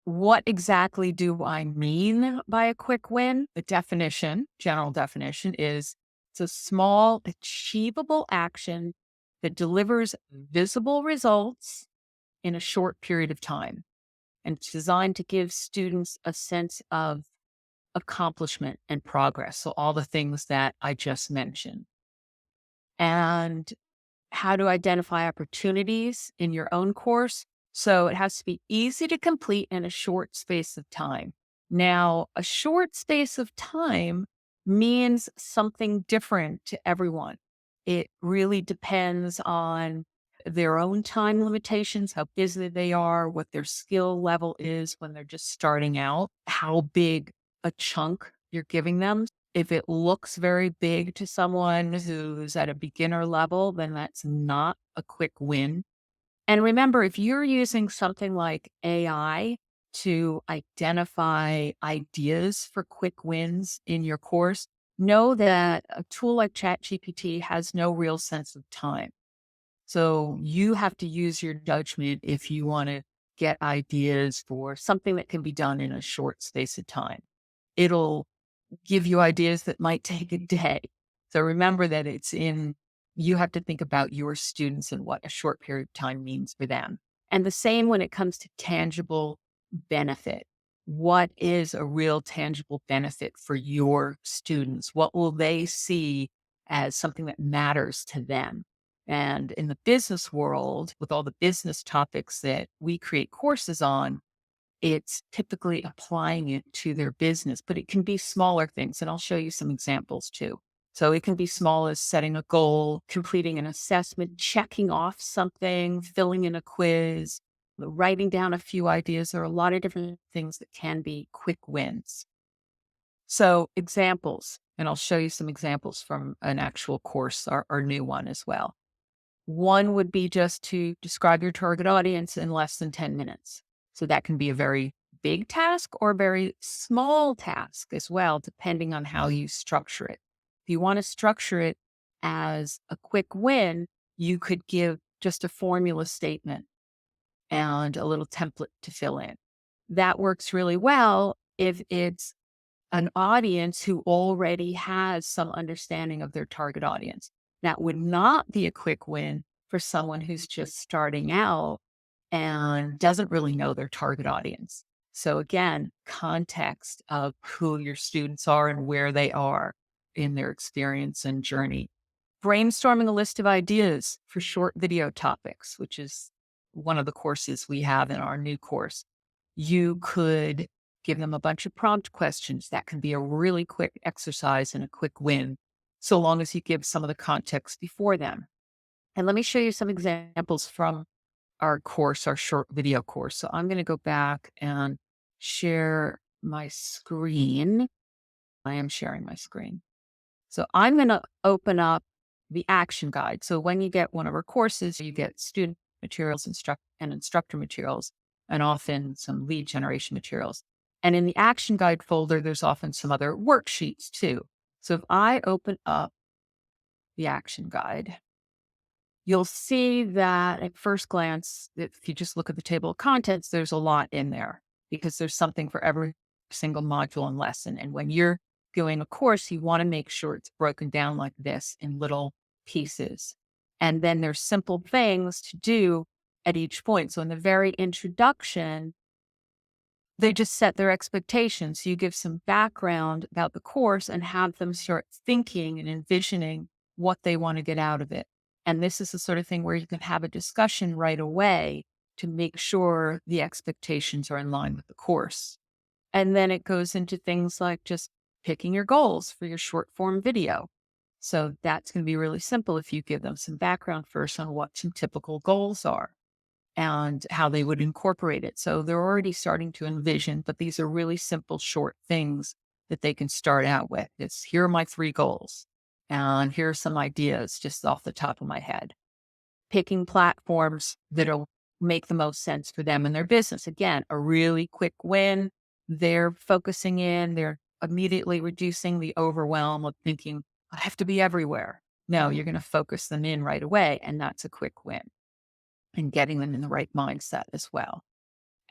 What exactly do I mean by a quick win? The definition, general definition, is it's a small, achievable action that delivers visible results in a short period of time. And it's designed to give students a sense of accomplishment and progress. So, all the things that I just mentioned. And how to identify opportunities in your own course. So it has to be easy to complete in a short space of time. Now, a short space of time means something different to everyone. It really depends on their own time limitations, how busy they are, what their skill level is when they're just starting out, how big a chunk you're giving them. If it looks very big to someone who's at a beginner level, then that's not a quick win. And remember, if you're using something like AI to identify ideas for quick wins in your course, know that a tool like ChatGPT has no real sense of time. So you have to use your judgment if you want to get ideas for something that can be done in a short space of time. It'll give you ideas that might take a day. So remember that you have to think about your students and what a short period of time means for them. And the same when it comes to tangible benefit. What is a real tangible benefit for your students? What will they see as something that matters to them? And in the business world, with all the business topics that we create courses on, it's typically applying it to their business, but it can be smaller things. And I'll show you some examples too. So it can be small as setting a goal, completing an assessment, checking off something, filling in a quiz, writing down a few ideas. There are a lot of different things that can be quick wins. So examples, and I'll show you some examples from an actual course, our new one as well. One would be just to describe your target audience in less than 10 minutes. So that can be a very big task or a very small task as well, depending on how you structure it. If you want to structure it as a quick win, you could give just a formula statement and a little template to fill in. That works really well if it's an audience who already has some understanding of their target audience. That would not be a quick win for someone who's just starting out and doesn't really know their target audience. So again, context of who your students are and where they are in their experience and journey. Brainstorming a list of ideas for short video topics, which is one of the courses we have in our new course. You could give them a bunch of prompt questions. That can be a really quick exercise and a quick win, so long as you give some of the context before them. And let me show you some examples from our course, our short video course. So I'm going to go back and share my screen. I am sharing my screen. So I'm going to open up the action guide. So when you get one of our courses, you get student materials, and instructor materials, and often some lead generation materials. And in the action guide folder, there's often some other worksheets too. So if I open up the action guide, you'll see that at first glance, if you just look at the table of contents, there's a lot in there because there's something for every single module and lesson. And when you're doing a course, you want to make sure it's broken down like this in little pieces. And then there's simple things to do at each point. So in the very introduction, they just set their expectations. You give some background about the course and have them start thinking and envisioning what they want to get out of it. And this is the sort of thing where you can have a discussion right away to make sure the expectations are in line with the course. And then it goes into things like just picking your goals for your short form video. So that's going to be really simple if you give them some background first on what some typical goals are and how they would incorporate it. So they're already starting to envision, but these are really simple, short things that they can start out with. It's here are my 3 goals, and here are some ideas just off the top of my head. Picking platforms that'll make the most sense for them and their business. Again, a really quick win. They're focusing in, they're immediately reducing the overwhelm of thinking, I have to be everywhere. No, you're going to focus them in right away. And that's a quick win and getting them in the right mindset as well.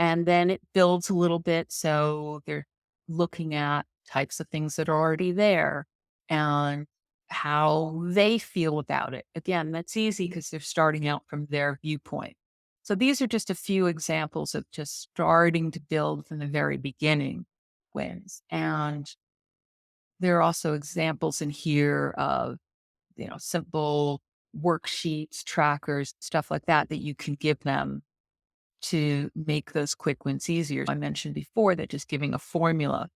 And then it builds a little bit. So they're looking at types of things that are already there and how they feel about it. Again, that's easy because they're starting out from their viewpoint. So these are just a few examples of just starting to build from the very beginning wins. And there are also examples in here of, simple worksheets, trackers, stuff like that, that you can give them to make those quick wins easier. I mentioned before that just giving a formula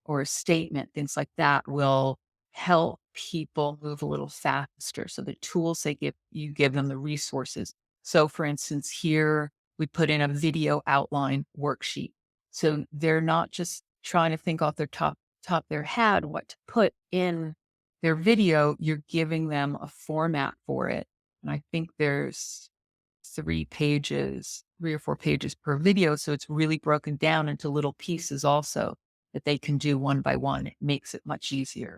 or a statement, things like that will help people move a little faster. So the tools they give, you give them the resources. So for instance, here we put in a video outline worksheet. So they're not just trying to think off their top of their head what to put in their video. You're giving them a format for it. And I think there's 3 or 4 pages per video. So it's really broken down into little pieces also that they can do one by one. It makes it much easier.